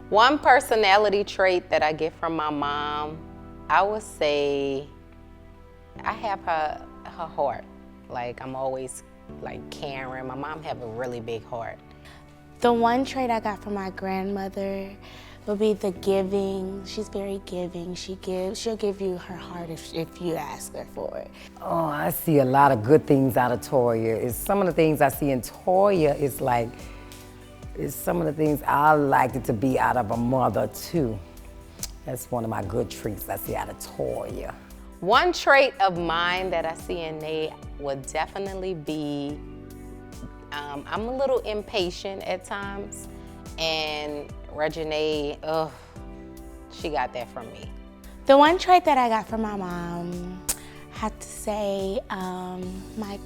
One personality trait that I get from my mom, I would say I have her heart. Like, I'm always like caring. My mom have a really big heart. The one trait I got from my grandmother would be the giving. She's very giving. She'll give you her heart if you ask her for it. Oh, I see a lot of good things out of Toya. Some of the things I see in Toya is some of the things I like it to be out of a mother too. That's one of my good traits I see out of Toya. One trait of mine that I see in Nate would definitely be, I'm a little impatient at times, and Reginae, she got that from me. The one trait that I got from my mom, I have to say, my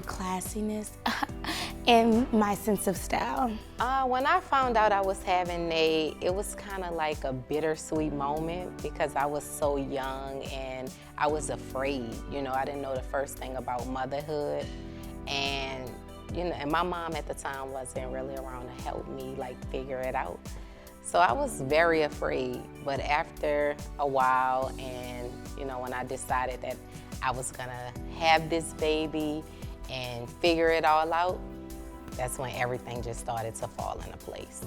classiness and my sense of style. When I found out I was having Nate, it was kind of like a bittersweet moment because I was so young and I was afraid. You know, I didn't know the first thing about motherhood, and and my mom at the time wasn't really around to help me like figure it out. So I was very afraid, but after a while, and when I decided that I was gonna have this baby and figure it all out, that's when everything just started to fall into place.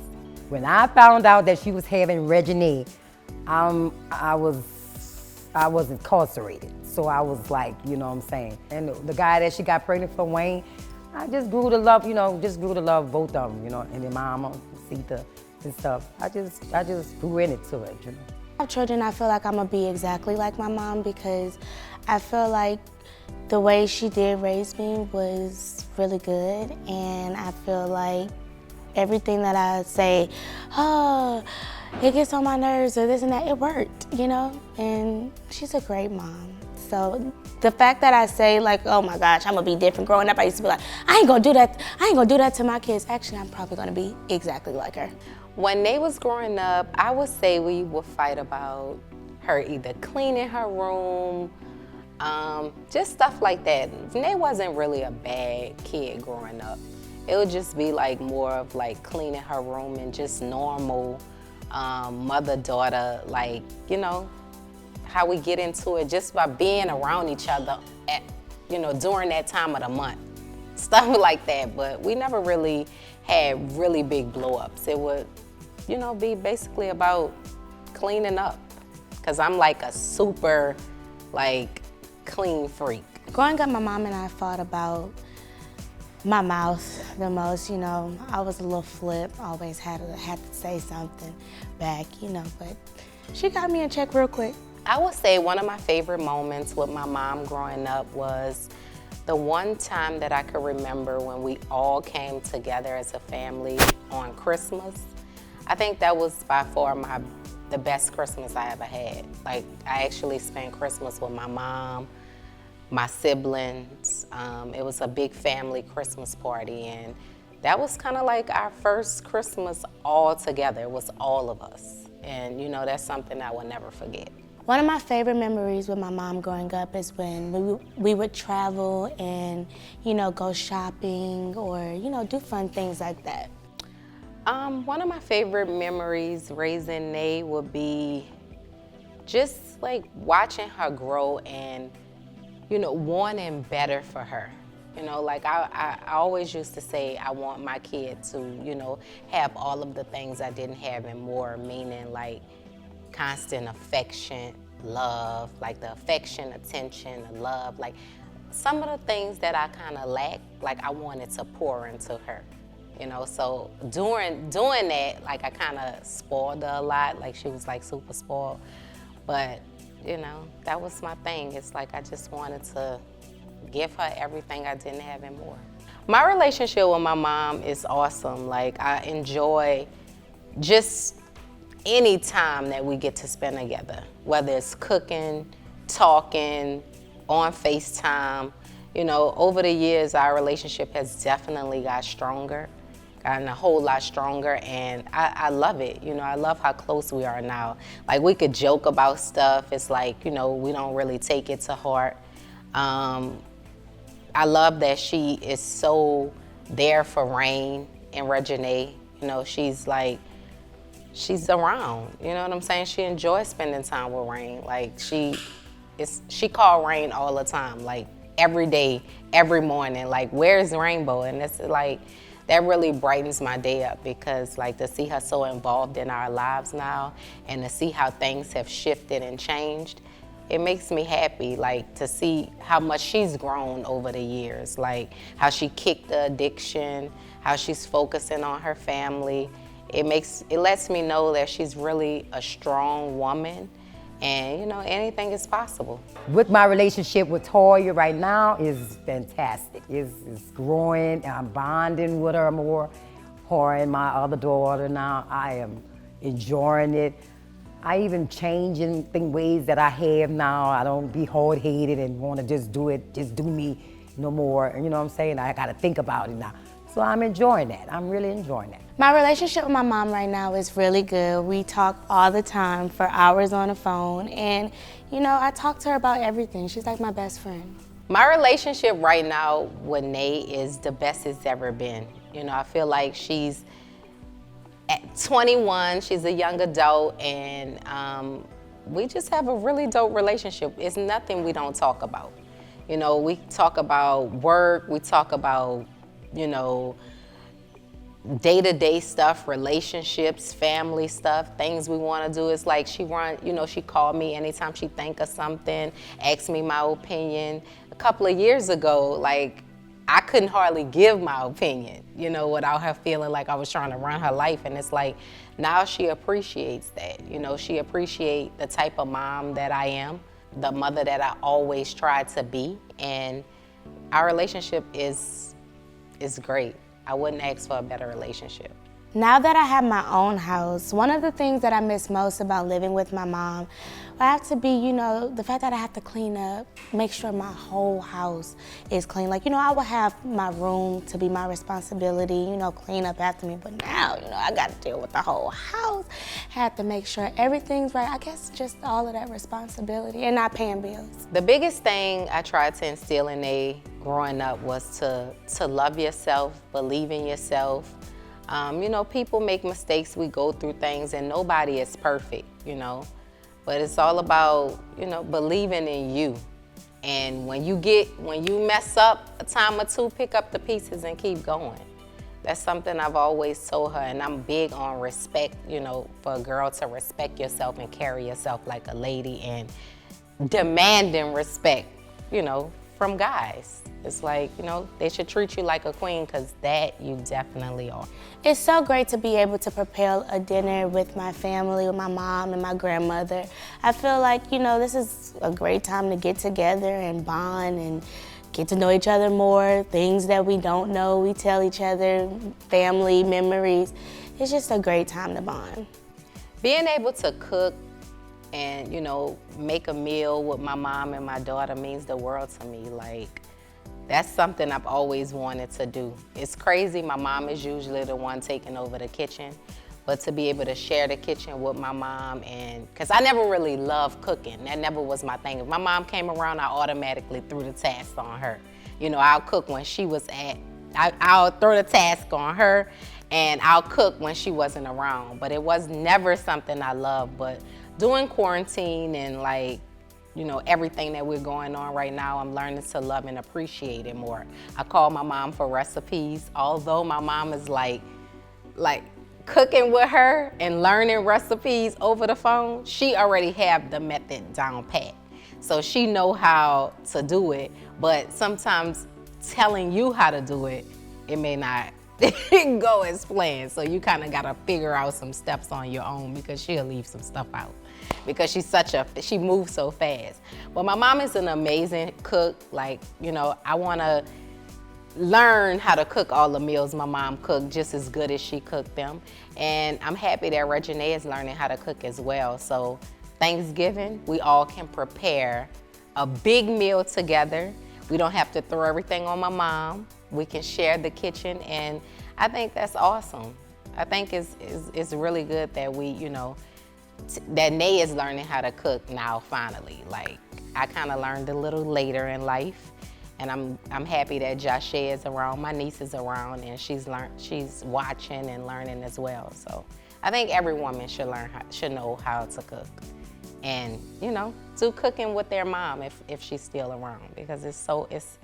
When I found out that she was having Reginae, I was incarcerated. So I was like, you know what I'm saying? And the guy that she got pregnant for, Wayne, I just grew to love, both of them, and their mama, Sita, and stuff. I just grew into it, I have children, I feel like I'm gonna be exactly like my mom because I feel like the way she did raise me was really good, and I feel like everything that I say, it gets on my nerves or this and that, it worked, and she's a great mom. So the fact that I say like, oh my gosh, I'm gonna be different growing up, I used to be like, I ain't gonna do that to my kids. Actually, I'm probably gonna be exactly like her. When they was growing up, I would say we would fight about her either cleaning her room, just stuff like that. They wasn't really a bad kid growing up. It would just be like more of like cleaning her room and just normal mother-daughter, like, how we get into it just by being around each other at, during that time of the month. Stuff like that, but we never really had really big blow-ups. It would, be basically about cleaning up, because I'm like a super, like, clean freak. Growing up, my mom and I fought about my mouth the most. I was a little flip, always had to say something back, but she got me in check real quick. I would say one of my favorite moments with my mom growing up was the one time that I could remember when we all came together as a family on Christmas. I think that was by far the best Christmas I ever had. Like, I actually spent Christmas with my mom, my siblings. It was a big family Christmas party, and that was kind of like our first Christmas all together. It was all of us, and that's something I will never forget. One of my favorite memories with my mom growing up is when we would travel and, go shopping or, do fun things like that. One of my favorite memories raising Nate would be just like watching her grow and, wanting better for her. Like I always used to say I want my kid to, have all of the things I didn't have and more, meaning like constant affection, love, like the affection, attention, love, like some of the things that I kind of lacked, like I wanted to pour into her, so doing that, like I kind of spoiled her a lot, like she was like super spoiled, but that was my thing. It's like I just wanted to give her everything I didn't have and more. My relationship with my mom is awesome. Like, I enjoy just any time that we get to spend together, whether it's cooking, talking, on FaceTime. Over the years, our relationship has definitely gotten a whole lot stronger, and I love it. I love how close we are now. Like, we could joke about stuff. It's like, we don't really take it to heart. I love that she is so there for Rain and Reginae. She's like she's around. You know what I'm saying? She enjoys spending time with Rain. Like she called Rain all the time, like every day, every morning. Like, where's Rainbow? And it's like that really brightens my day up, because like to see her so involved in our lives now and to see how things have shifted and changed, it makes me happy, like to see how much she's grown over the years, like how she kicked the addiction, how she's focusing on her family. It lets me know that she's really a strong woman, and you know, anything is possible. With my relationship with Toya right now is fantastic. It's growing. I'm bonding with her more. Her and my other daughter now, I am enjoying it. I even change in ways that I have now. I don't be hard-headed and want to just do me no more. You know what I'm saying? I got to think about it now. So I'm enjoying that. I'm really enjoying that. My relationship with my mom right now is really good. We talk all the time for hours on the phone, and you know, I talk to her about everything. She's like my best friend. My relationship right now with Nay is the best it's ever been. You know, I feel like she's at 21, she's a young adult, and we just have a really dope relationship. It's nothing we don't talk about. You know, we talk about work, we talk about, you know, day-to-day stuff, relationships, family stuff, things we want to do. It's like she called me anytime she think of something, asked me my opinion. A couple of years ago, like, I couldn't hardly give my opinion, you know, without her feeling like I was trying to run her life. And it's like, now she appreciates that. You know, she appreciates the type of mom that I am, the mother that I always tried to be. And our relationship is great. I wouldn't ask for a better relationship. Now that I have my own house, one of the things that I miss most about living with my mom would have to be, you know, the fact that I have to clean up, make sure my whole house is clean. Like, you know, I would have my room to be my responsibility, you know, clean up after me. But now, you know, I got to deal with the whole house, have to make sure everything's right. I guess just all of that responsibility and not paying bills. The biggest thing I tried to instill in A growing up was to love yourself, believe in yourself. You know, people make mistakes, we go through things, and nobody is perfect, you know. But it's all about, you know, believing in you. And when you mess up a time or two, pick up the pieces and keep going. That's something I've always told her, and I'm big on respect, you know, for a girl to respect yourself and carry yourself like a lady, and demanding respect, you know, from guys. It's like, you know, they should treat you like a queen, because that you definitely are. It's so great to be able to prepare a dinner with my family, with my mom and my grandmother. I feel like, you know, this is a great time to get together and bond and get to know each other more, things that we don't know, we tell each other, family memories. It's just a great time to bond. Being able to cook and, you know, make a meal with my mom and my daughter means the world to me. Like, that's something I've always wanted to do. It's crazy, my mom is usually the one taking over the kitchen, but to be able to share the kitchen with my mom, and because I never really loved cooking, that never was my thing. If my mom came around, I automatically threw the task on her. You know, I'll cook when she was I'll throw the task on her, and I'll cook when she wasn't around, but it was never something I loved. But doing quarantine and like, you know, everything that we're going on right now, I'm learning to love and appreciate it more. I call my mom for recipes. Although my mom is like cooking with her and learning recipes over the phone, she already have the method down pat. So she know how to do it, but sometimes telling you how to do it, it may not go as planned. So you kind of got to figure out some steps on your own, because she'll leave some stuff out, because she moves so fast. But my mom is an amazing cook. Like, you know, I want to learn how to cook all the meals my mom cooked just as good as she cooked them. And I'm happy that Reginae is learning how to cook as well. So Thanksgiving, we all can prepare a big meal together. We don't have to throw everything on my mom. We can share the kitchen, and I think that's awesome. I think it's really good that we, you know, that Nay is learning how to cook now finally. Like, I kind of learned a little later in life, and I'm happy that Joshe is around, my niece is around, and she's watching and learning as well. So I think every woman should know how to cook, and do cooking with their mom if she's still around, because it's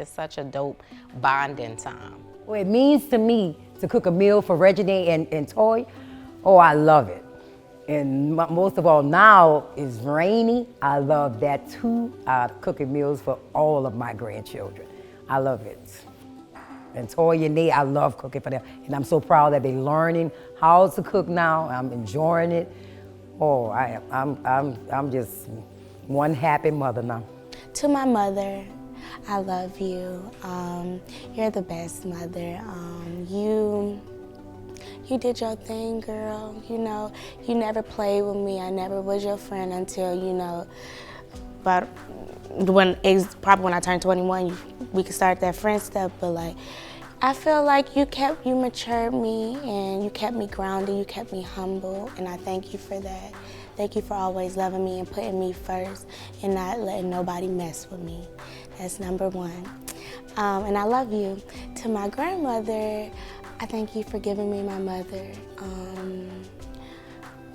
such a dope bonding time. Well, it means to me to cook a meal for Reggie and Toya. Oh, I love it. And most of all, now it's rainy. I love that too. Cooking meals for all of my grandchildren. I love it. And Toya and I love cooking for them. And I'm so proud that they're learning how to cook now. I'm enjoying it. Oh, I'm just one happy mother now. To my mother, I love you. You're the best mother. You did your thing, girl. You never played with me. I never was your friend until, but probably when I turned 21, we could start that friend stuff. But I feel like you matured me and you kept me grounded. You kept me humble, and I thank you for that. Thank you for always loving me and putting me first and not letting nobody mess with me. That's number one. And I love you. To my grandmother, I thank you for giving me my mother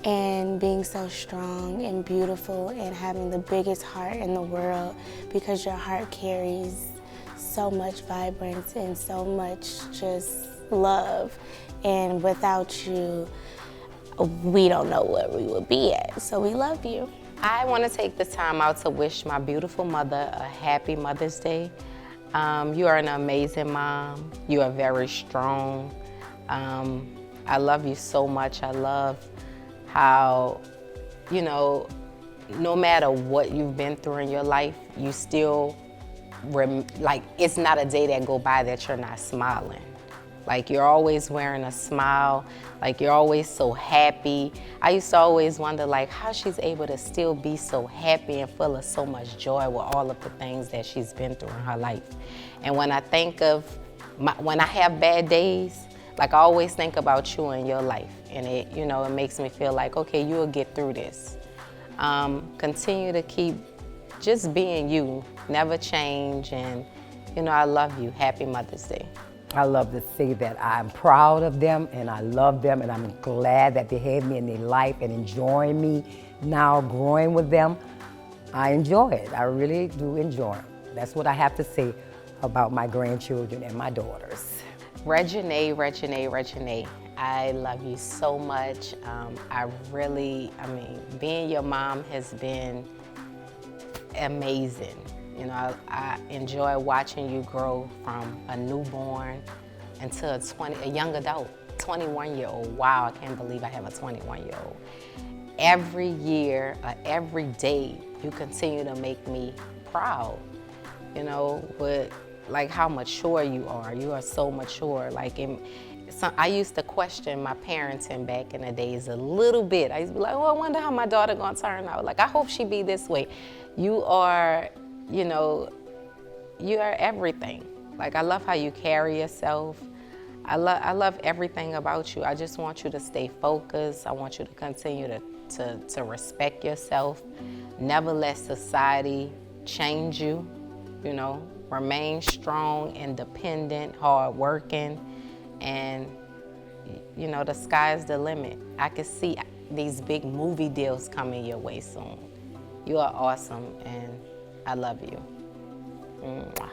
and being so strong and beautiful and having the biggest heart in the world, because your heart carries so much vibrance and so much just love. And without you, we don't know where we would be at. So we love you. I want to take the time out to wish my beautiful mother a happy Mother's Day. You are an amazing mom. You are very strong. I love you so much. I love how, no matter what you've been through in your life, you still, it's not a day that go by that you're not smiling. You're always wearing a smile, you're always so happy. I used to always wonder how she's able to still be so happy and full of so much joy with all of the things that she's been through in her life. And when I think of, when I have bad days, I always think about you and your life. And it makes me feel okay, you'll get through this. Continue to keep just being you, never change, and I love you. Happy Mother's Day. I love to say that I'm proud of them and I love them, and I'm glad that they have me in their life and enjoying me now, growing with them. I enjoy it. I really do enjoy it. That's what I have to say about my grandchildren and my daughters. Reggie, I love you so much. Being your mom has been amazing. I enjoy watching you grow from a newborn into a young adult, 21-year-old. Wow, I can't believe I have a 21-year-old. Every year, every day, you continue to make me proud, with how mature you are. You are so mature. I used to question my parenting back in the days a little bit. I used to be I wonder how my daughter gonna turn out. I hope she be this way. You are, you are everything. I love how you carry yourself. I love everything about you. I just want you to stay focused. I want you to continue to respect yourself. Never let society change you, Remain strong, independent, hardworking, and the sky's the limit. I can see these big movie deals coming your way soon. You are awesome, and I love you. Mwah.